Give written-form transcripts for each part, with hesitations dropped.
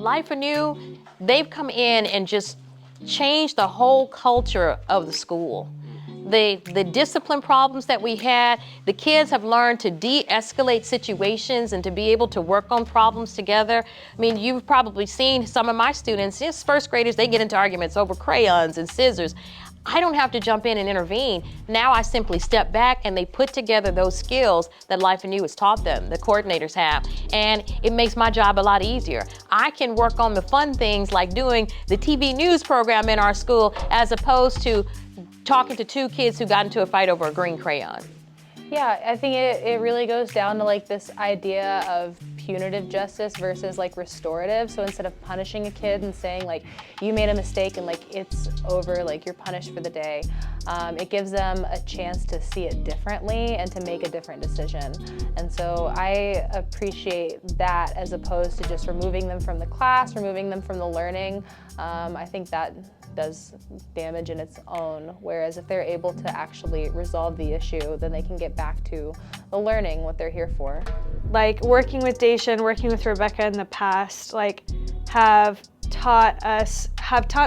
Life Anew, they've come in and just changed the whole culture of the school. The discipline problems that we had, the kids have learned to de-escalate situations and to be able to work on problems together. I mean, you've probably seen some of my students, just first graders, they get into arguments over crayons and scissors. I don't have to jump in and intervene. Now I simply step back and they put together those skills that Life Anew has taught them, the coordinators have, and it makes my job a lot easier. I can work on the fun things like doing the TV news program in our school as opposed to talking to two kids who got into a fight over a green crayon. Yeah, I think it really goes down to like this idea of punitive justice versus like restorative. So instead of punishing a kid and saying like, you made a mistake and like it's over, like you're punished for the day, it gives them a chance to see it differently and to make a different decision. And so I appreciate that as opposed to just removing them from the class, removing them from the learning. I think that does damage in its own, whereas if they're able to actually resolve the issue, then they can get back to the learning, what they're here for. Like working with Daisha and working with Rebecca in the past, like have taught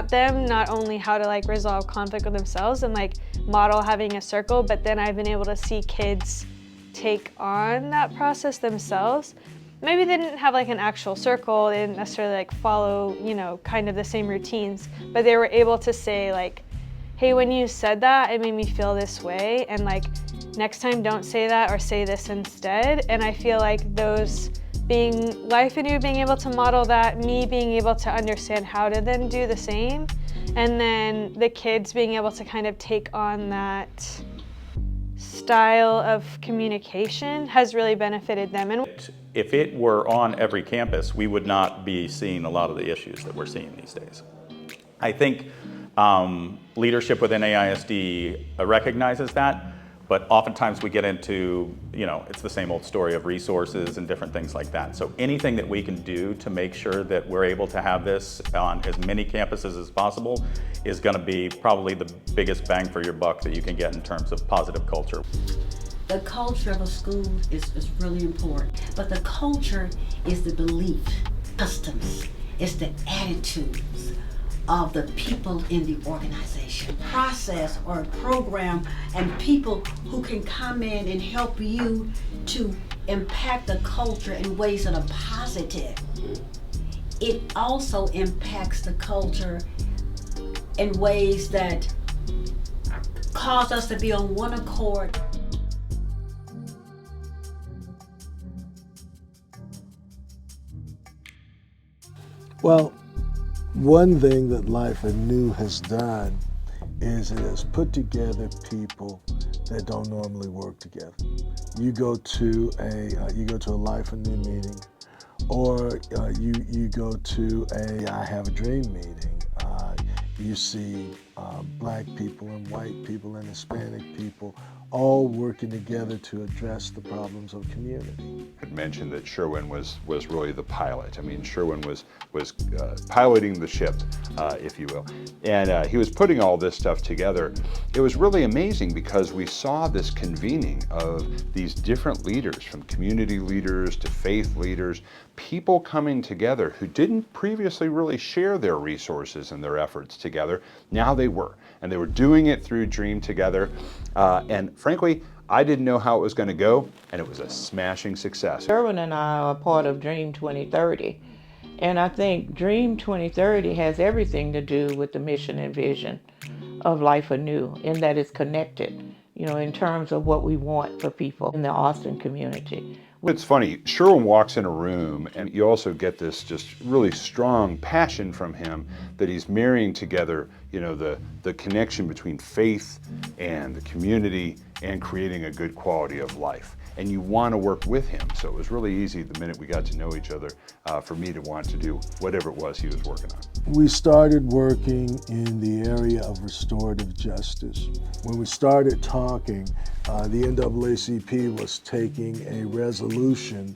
them not only how to like resolve conflict with themselves and like model having a circle, but then I've been able to see kids take on that process themselves. Maybe they didn't have like an actual circle, they didn't necessarily like follow, you know, kind of the same routines, but they were able to say like, hey, when you said that, it made me feel this way, and like next time don't say that or say this instead. And I feel like those being Life Anew, being able to model that, me being able to understand how to then do the same, and then the kids being able to kind of take on that style of communication has really benefited them. And if it were on every campus, we would not be seeing a lot of the issues that we're seeing these days. I think leadership within AISD recognizes that, but oftentimes we get into, it's the same old story of resources and different things like that. So anything that we can do to make sure that we're able to have this on as many campuses as possible is going to be probably the biggest bang for your buck that you can get in terms of positive culture. The culture of a school is really important, but the culture is the belief, customs, it's the attitudes of the people in the organization. Process or program and people who can come in and help you to impact the culture in ways that are positive. It also impacts the culture in ways that cause us to be on one accord. Well, one thing that Life Anew has done is it has put together people that don't normally work together. You go to a Life Anew meeting, or you go to a I Have a Dream meeting. You see black people and white people and Hispanic people all working together to address the problems of community. I mentioned that Sherwin was really the pilot. I mean, Sherwin was piloting the ship, if you will. And he was putting all this stuff together. It was really amazing because we saw this convening of these different leaders, from community leaders to faith leaders, people coming together who didn't previously really share their resources and their efforts together. Now they were, and they were doing it through Dream Together. And frankly, I didn't know how it was going to go, and it was a smashing success. Sherwin and I are part of Dream 2030, and I think Dream 2030 has everything to do with the mission and vision of Life Anew, in that it's connected, in terms of what we want for people in the Austin community. It's funny, Sherwin walks in a room and you also get this just really strong passion from him that he's marrying together, the connection between faith and the community and creating a good quality of life. And you want to work with him. So it was really easy the minute we got to know each other for me to want to do whatever it was he was working on. We started working in the area of restorative justice. When we started talking, the NAACP was taking a resolution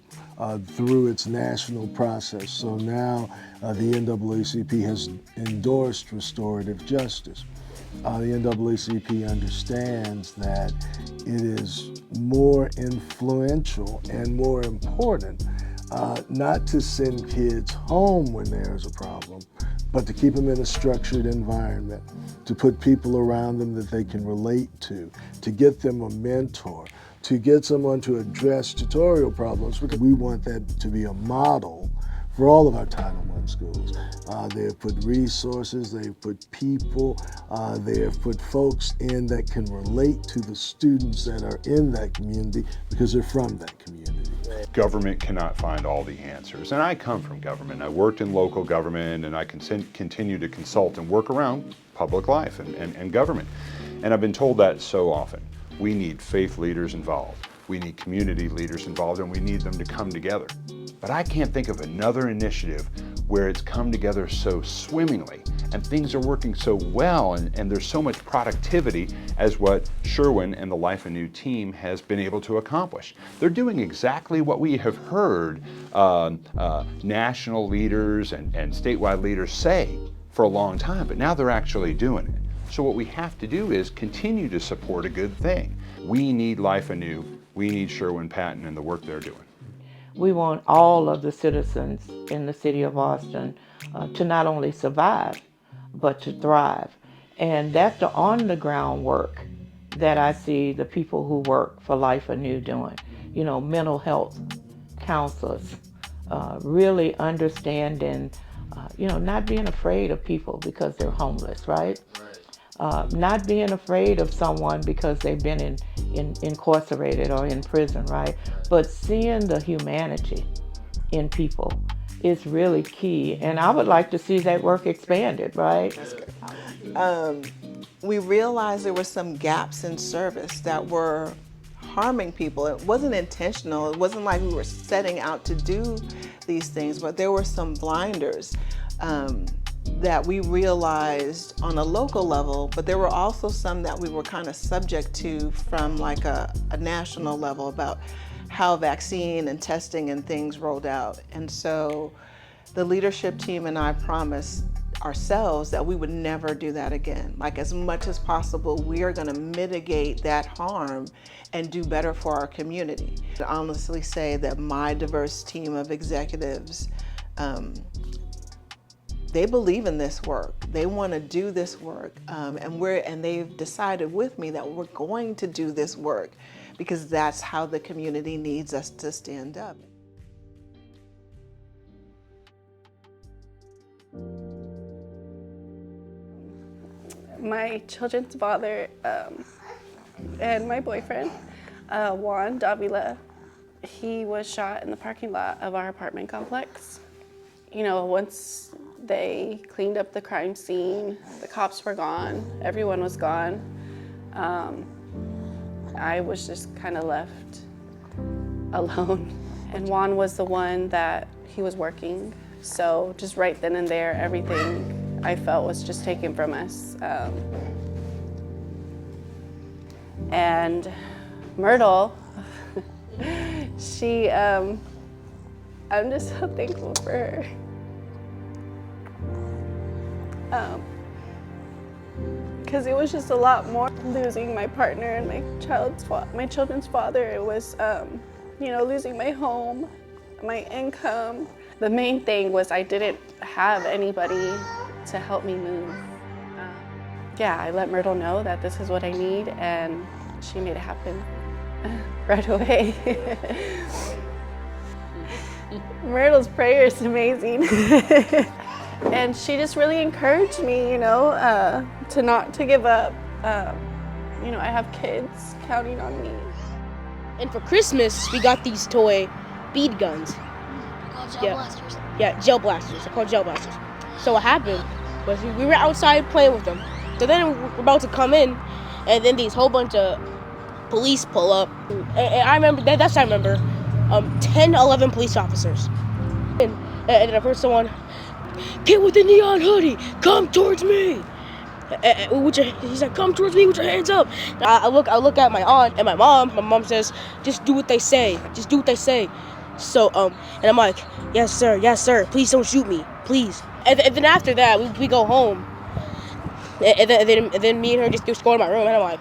through its national process. So now the NAACP has endorsed restorative justice. The NAACP understands that it is more influential and more important not to send kids home when there's a problem, but to keep them in a structured environment, to put people around them that they can relate to get them a mentor, to get someone to address tutorial problems, because we want that to be a model for all of our Title I schools. They have put resources, they have put people, they have put folks in that can relate to the students that are in that community because they're from that community. Government cannot find all the answers. And I come from government. I worked in local government, and I continue to consult and work around public life and government. And I've been told that so often. We need faith leaders involved. We need community leaders involved, and we need them to come together. But I can't think of another initiative where it's come together so swimmingly and things are working so well, and there's so much productivity as what Sherwin and the Life Anew team has been able to accomplish. They're doing exactly what we have heard national leaders and statewide leaders say for a long time, but now they're actually doing it. So what we have to do is continue to support a good thing. We need Life Anew. We need Sherwin Patton and the work they're doing. We want all of the citizens in the city of Austin to not only survive, but to thrive. And that's the on-the-ground work that I see the people who work for Life Anew doing. You know, mental health counselors, really understanding, not being afraid of people because they're homeless, right? Not being afraid of someone because they've been incarcerated or in prison, right? But seeing the humanity in people is really key. And I would like to see that work expanded, right? We realized there were some gaps in service that were harming people. It wasn't intentional. It wasn't like we were setting out to do these things, but there were some blinders that we realized on a local level, but there were also some that we were kind of subject to from like a national level about how vaccine and testing and things rolled out. And so the leadership team and I promised ourselves that we would never do that again. Like, as much as possible, we are gonna mitigate that harm and do better for our community. I honestly say that my diverse team of executives, they believe in this work. They want to do this work, and they've decided with me that we're going to do this work because that's how the community needs us to stand up. My children's father and my boyfriend, Juan Davila, he was shot in the parking lot of our apartment complex. You know, once they cleaned up the crime scene, the cops were gone, everyone was gone. I was just kind of left alone. And Juan was the one that he was working. So just right then and there, everything I felt was just taken from us. And Myrtle, she, I'm just so thankful for her. Because it was just a lot more losing my partner and my children's father. It was, losing my home, my income. The main thing was I didn't have anybody to help me move. I let Myrtle know that this is what I need, and she made it happen right away. Myrtle's prayer is amazing. And she just really encouraged me, to give up. I have kids counting on me. And for Christmas, we got these toy bead guns. Gel blasters. Yeah, gel blasters. They're called gel blasters. So what happened was we were outside playing with them. So then we're about to come in, and then these whole bunch of police pull up. And I remember, that's I remember, 10, 11 police officers. And I heard someone, "Get with the neon hoodie, come towards me." He's like, "Come towards me with your hands up." I look at my aunt and my mom. My mom says, "Just do what they say. Just do what they say." So, and I'm like, yes, sir. Please don't shoot me, please. And then after that, we go home. And then me and her just go to my room, and I'm like,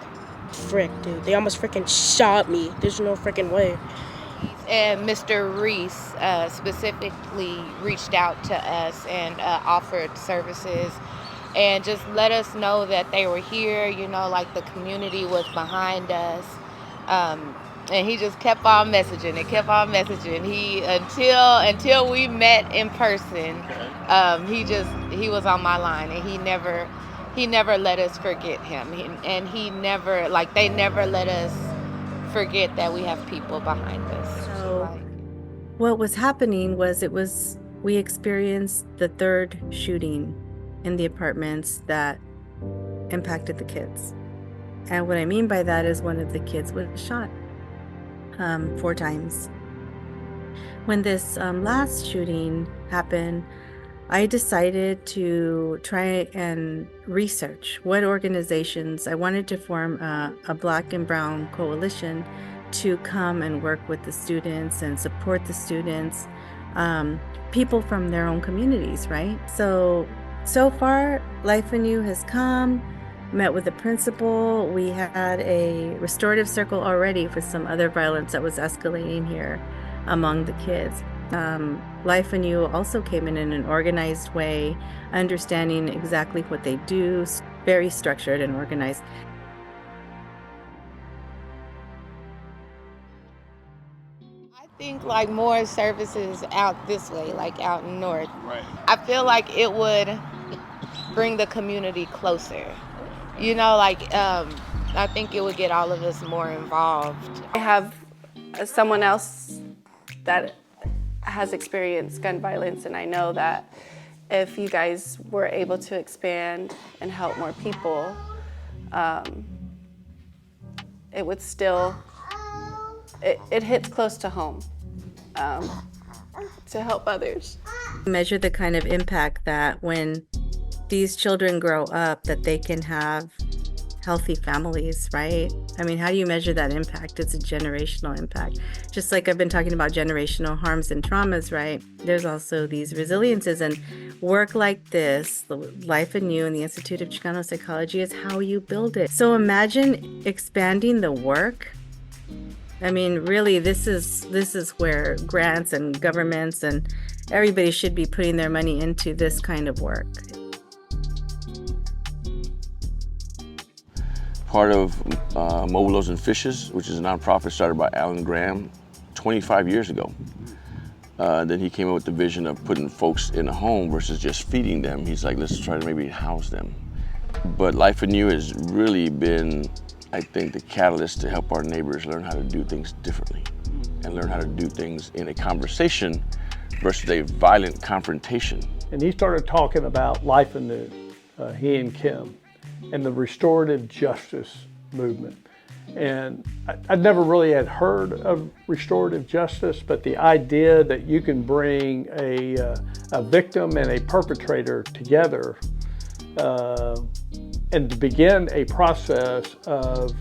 frick, dude, they almost freaking shot me. There's no freaking way. and Mr. Reese specifically reached out to us and offered services and just let us know that they were here, you know, like the community was behind us. And he just kept on messaging and kept on messaging. Until we met in person, he was on my line, and he never let us forget him. They never let us forget that we have people behind us. So what was happening was we experienced the third shooting in the apartments that impacted the kids. And what I mean by that is one of the kids was shot 4 times. When this last shooting happened, I decided to try and research what organizations. I wanted to form a Black and Brown coalition to come and work with the students and support the students, people from their own communities, right? So far, Life Anew has come, met with the principal. We had a restorative circle already for some other violence that was escalating here among the kids. Life Anew also came in an organized way, understanding exactly what they do, very structured and organized. I think like more services out this way, like out north. Right. I feel like it would bring the community closer. You know, I think it would get all of us more involved. I have someone else that has experienced gun violence, and I know that if you guys were able to expand and help more people, it would still, it hits close to home to help others. Measure the kind of impact that when these children grow up, that they can have healthy families, right? I mean, how do you measure that impact? It's a generational impact. Just like I've been talking about generational harms and traumas, right? There's also these resiliences, and work like this, the Life Anew and the Institute of Chicano Psychology, is how you build it. So imagine expanding the work. I mean, really, this is where grants and governments and everybody should be putting their money into this kind of work. Part of Mobilos and Fishes, which is a nonprofit started by Alan Graham 25 years ago. Then he came up with the vision of putting folks in a home versus just feeding them. He's like, let's try to maybe house them. But Life Anew has really been, I think, the catalyst to help our neighbors learn how to do things differently and learn how to do things in a conversation versus a violent confrontation. And he started talking about Life Anew, he and Kim, and the restorative justice movement. And I never really had heard of restorative justice, but the idea that you can bring a victim and a perpetrator together and to begin a process of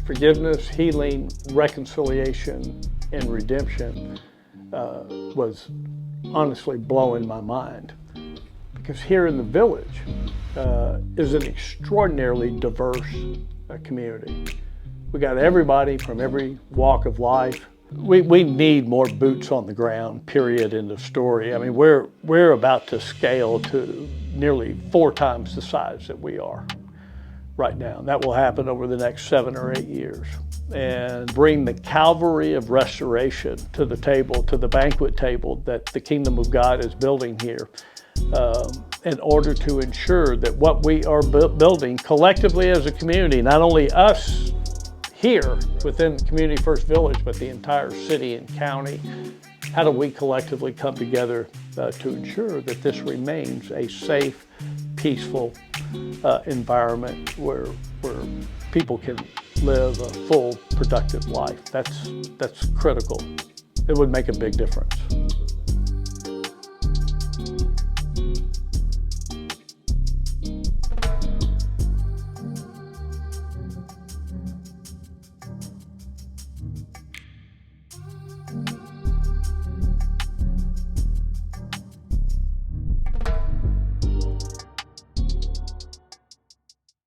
forgiveness, healing, reconciliation, and redemption was honestly blowing my mind. Because here in the village is an extraordinarily diverse community. We got everybody from every walk of life. We need more boots on the ground, period, in the story. I mean, we're about to scale to nearly 4 times the size that we are right now. That will happen over the next 7 or 8 years. And bring the Calvary of restoration to the table, to the banquet table that the kingdom of God is building here. In order to ensure that what we are building collectively as a community, not only us here within Community First Village, but the entire city and county, how do we collectively come together to ensure that this remains a safe, peaceful environment where people can live a full, productive life. That's critical. It would make a big difference.